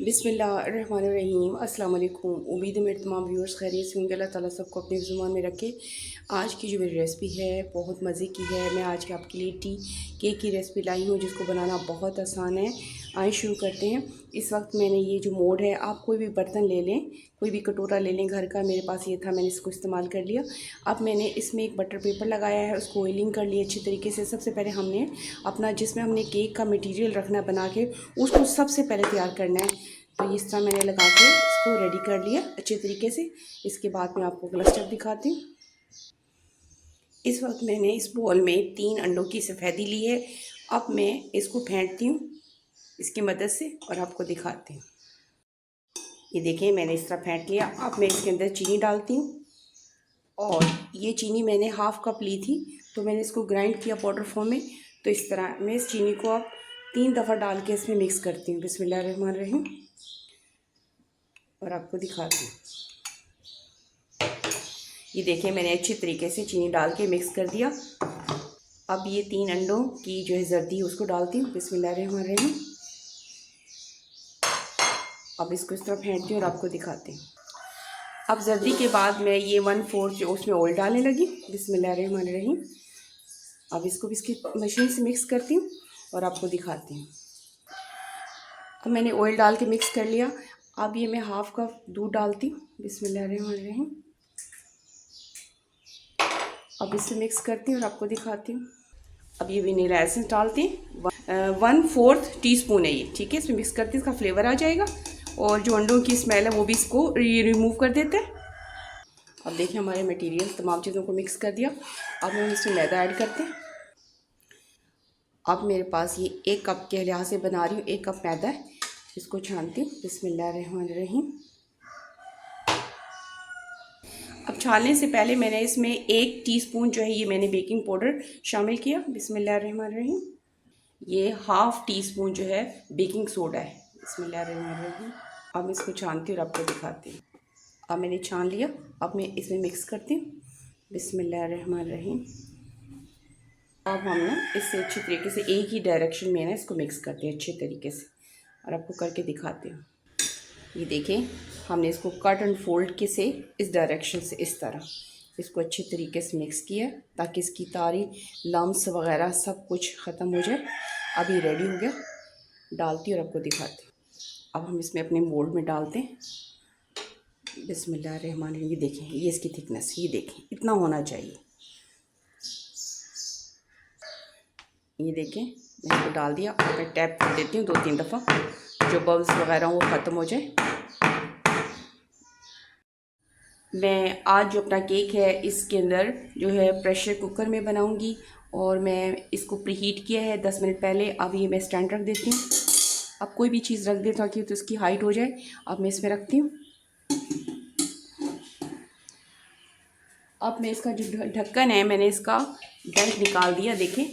बिस्मिल्लाहिर्रहमानिर्रहीम अस्सलाम वालेकुम। उम्मीद है मेरे तमाम व्यूअर्स खैरियत से होंगे। अल्लाह ताला सबको अपने ज़ुबान में रखे। आज की जो मेरी रेसिपी है बहुत मज़े की है। मैं आज के आपके लिए टी केक की रेसिपी लाई हूँ जिसको बनाना बहुत आसान है। आइए शुरू करते हैं। इस वक्त मैंने ये जो मोड है, आप कोई भी बर्तन ले लें, कोई भी कटोरा ले लें घर का। मेरे पास ये था, मैंने इसको इस्तेमाल कर लिया। अब मैंने इसमें एक बटर पेपर लगाया है, उसको ऑयलिंग कर लिया अच्छी तरीके से। सबसे पहले हमने अपना जिसमें हमने केक का मटीरियल रखना है बना के, उसको सबसे पहले तैयार करना है। तो इस तरह मैंने लगा के इसको रेडी कर लिया अच्छे तरीके से। इसके बाद मैं आपको अगला स्टेप दिखाती हूँ। इस वक्त मैंने इस बोल में 3 अंडों की सफ़ेदी ली है। अब मैं इसको फेंटती हूँ इसकी मदद से और आपको दिखाती हूँ। ये देखें, मैंने इस तरह फेंट लिया। अब मैं इसके अंदर चीनी डालती हूँ और ये चीनी मैंने हाफ़ कप ली थी, तो मैंने इसको ग्राइंड किया पाउडर फॉर्म में। तो इस तरह मैं इस चीनी को अब 3 दफ़ा डाल के इसमें मिक्स करती हूँ। बिस्मिल्लाहिर्रहमानिर्रहीम। और आपको दिखाती हूँ। ये देखें, मैंने अच्छी तरीके से चीनी डाल के मिक्स कर दिया। अब ये 3 अंडों की जो है जर्दी उसको डालती हूँ। बिस्मिल्लाहिर्रहमानिर्रहीम। अब इसको इस तरह फेंटती हूँ और आपको दिखाती हूँ। अब जर्दी के बाद मैं ये 1/4 जो उसमें ऑयल डालने लगी। बिस्मिल्लाहिर्रहमानिर्रहीम। अब इसको भी इसकी मशीन से मिक्स करती हूँ और आपको दिखाती हूँ। अब मैंने ऑयल डाल के मिक्स कर लिया। अब ये मैं हाफ़ कप दूध डालती हूँ। बिस्मिल्लाहिर्रहमानिर्रहीम। अब इससे मिक्स करती हूँ और आपको दिखाती हूँ। अब ये वनीला एसेंस डालती हैं। 1/4 टीस्पून है ये, ठीक है। इसमें मिक्स करती हूँ, इसका फ्लेवर आ जाएगा और जो अंडों की स्मेल है वो भी इसको रिमूव कर देते हैं। अब देखिए, हमारे मटेरियल तमाम चीज़ों को मिक्स कर दिया। अब हम इसमें मैदा ऐड करते हैं। अब मेरे पास ये 1 कप के लिहाज से बना रही हूँ, 1 कप मैदा है। इसको छानती हूँ। बिस्मिल्लाहिर्रहमानिर्रहीम। अब छानने से पहले मैंने इसमें 1 टीस्पून जो है ये मैंने बेकिंग पाउडर शामिल किया। बिस्मिल्लाहिर्रहमानिर्रहीम। ये हाफ़ टीस्पून जो है बेकिंग सोडा है। बिस्मिल्लाहिर्रहमानिर्रहीम। अब इसको छानती हूँ और आपको दिखाती हूँ। अब मैंने छान लिया। अब मैं इसमें मिक्स करती हूँ। बिस्मिल्लाहिर्रहमानिर्रहीम। अब हम ना इससे अच्छी तरीके से एक ही डायरेक्शन में ना इसको मिक्स करते हैं अच्छे तरीके से और आपको करके दिखाती हूँ। ये देखें, हमने इसको कट एंड फोल्ड के से इस डायरेक्शन से इस तरह इसको अच्छे तरीके से मिक्स किया ताकि इसकी तारी लम्स वगैरह सब कुछ ख़त्म हो जाए। अब ये रेडी हो गया। डालती और आपको दिखाती हूँ। अब हम इसमें अपने मोल्ड में डालते हैं। बिस्मिल्लाहिर्रहमानिर्रहीम। ये देखें, ये इसकी थिकनेस, ये देखें इतना होना चाहिए। ये देखें, मैं इसको डाल दिया और मैं टैप कर देती हूँ 2-3 दफ़ा, जो बब्ल्स वगैरह वो ख़त्म हो जाए। मैं आज जो अपना केक है इसके अंदर जो है प्रेशर कुकर में बनाऊंगी और मैं इसको प्रीहीट किया है 10 मिनट पहले। अब ये मैं स्टैंड रख देती हूँ। अब कोई भी चीज़ रख दे ताकि तो इसकी हाइट हो जाए। अब मैं इसमें रखती हूँ। अब मैं इसका जो ढक्कन है मैंने इसका बेल्ट निकाल दिया, देखें,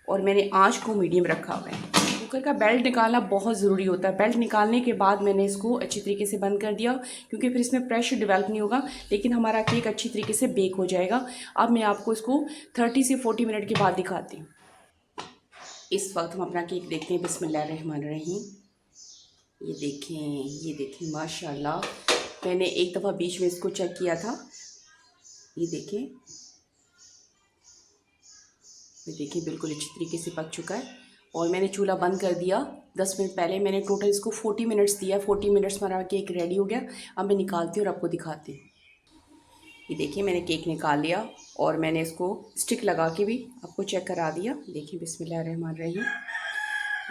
और मैंने आँच को मीडियम रखा हुआ है। कुकर का बेल्ट निकालना बहुत ज़रूरी होता है। बेल्ट निकालने के बाद मैंने इसको अच्छी तरीके से बंद कर दिया क्योंकि फिर इसमें प्रेशर डेवलप नहीं होगा, लेकिन हमारा केक अच्छी तरीके से बेक हो जाएगा। अब मैं आपको इसको 30 से 40 मिनट के बाद दिखाती हूँ। इस वक्त हम अपना केक देखते हैं। बिस्मिल्लाहिर्रहमानिर्रहीम। ये देखें माशाल्लाह। मैंने एक दफ़ा बीच में इसको चेक किया था। ये देखें बिल्कुल अच्छी तरीके से पक चुका है और मैंने चूल्हा बंद कर दिया 10 मिनट पहले। मैंने टोटल इसको 40 मिनट्स दिया। 40 मिनट्स में हमारा केक रेडी हो गया। अब मैं निकालती हूँ और आपको दिखाती हूँ। ये देखिए, मैंने केक निकाल लिया और मैंने इसको स्टिक लगा के भी आपको चेक करा दिया। देखिए, बिस्मिल्लाहिर्रहमानिर्रहीम।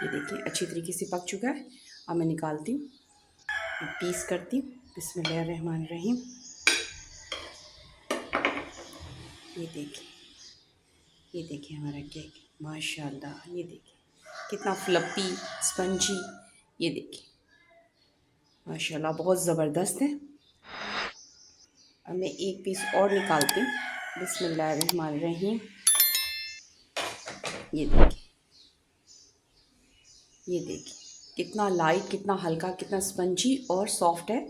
ये देखिए अच्छी तरीके से पक चुका है। अब मैं निकालती हूँ, पीस करती हूँ। बिस्मिल्लाहिर्रहमानिर्रहीम। ये देखिए हमारा केक माशाल्लाह। ये देखिए कितना फ्लपी स्पंजी। ये देखिए माशाल्लाह बहुत ज़बरदस्त है। अब मैं एक पीस और निकालती हूँ। बिस्मिल्लाहिर्रहमानिर्रहीम। ये देखिए कितना लाइट, कितना हल्का, कितना स्पंजी और सॉफ्ट है।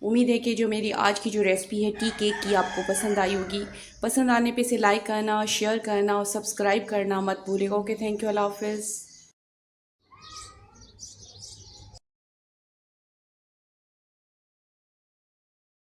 उम्मीद है कि जो मेरी आज की जो रेसिपी है टी केक की आपको पसंद आई होगी। पसंद आने पे इसे लाइक करना, शेयर करना और सब्सक्राइब करना मत भूलिएगा। ओके, थैंक यू, अल्लाह हाफ़िज़।